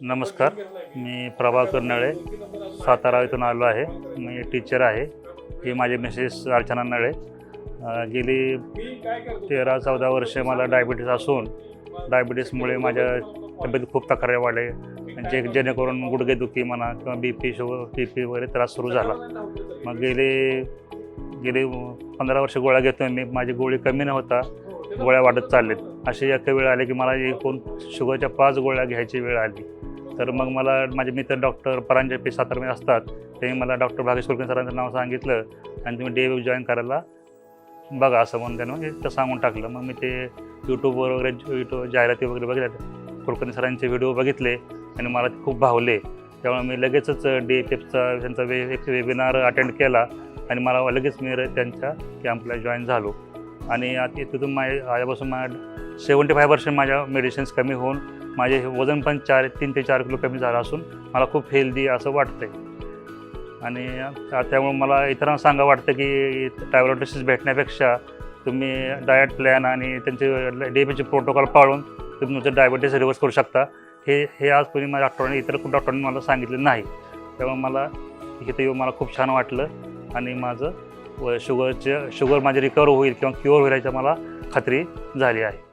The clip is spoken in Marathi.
नमस्कार, मी प्रभाकर नळे सातारा इथून आलो आहे. मी टीचर आहे. ही माझी मिसेस अर्चना नळे. गेली 13-14 वर्षे मला डायबिटीस असून डायबिटीसमुळे माझ्या तब्येत खूप तक्रारी वाढले, जेणेकरून गुडघेदुखी म्हणा किंवा BP वगैरे त्रास सुरू झाला. मग गेले 15 वर्ष गोळ्या घेतोय मी. माझी गोळी कमी न होता गोळ्या वाढत चाललेत. अशी एक वेळ आली की मला एकूण शुगरच्या 5 गोळ्या घ्यायची वेळ आली. तर मग मला माझे मित्र डॉक्टर परांजपे सातारमध्ये असतात, त्यांनी मला डॉक्टर भागेश कुलकर्णी सरांचं नाव सांगितलं आणि तुम्ही डे जॉईन करायला बघा असं म्हणून त्यांना सांगून टाकलं. मग मी ते यूट्यूबवर वगैरे जाहिराती वगैरे बघितल्या, कुलकर्णी सरांचे व्हिडिओ बघितले आणि मला ते खूप भावले. त्यामुळे मी लगेचच DFFचा त्यांचा एक वेबिनार अटेंड केला आणि मला लगेच मी त्यांच्या कॅम्पला जॉईन झालो. आणि आता तिथून आल्यापासून 75% माझ्या मेडिसिन्स कमी होऊन माझे वजन पण 3 ते 4 किलो कमी झालं असून मला खूप हेल्दी असं वाटतंय. आणि त्यामुळे मला इतरांना सांगा वाटतं की डायबिटीस भेटण्यापेक्षा तुम्ही डायट प्लॅन आणि त्यांचे DFFचे प्रोटोकॉल पाळून तुम्ही तुमचं डायबिटीस रिव्हर्स करू शकता. हे आजपर्यंत माझ्या डॉक्टरांनी इतर खूप डॉक्टरांनी मला सांगितलं नाही. त्यामुळे मला इथं येऊन मला खूप छान वाटलं आणि माझं शुगर माझी रिकवर होईल किंवा क्युअर होईल याची मला खात्री झाली आहे.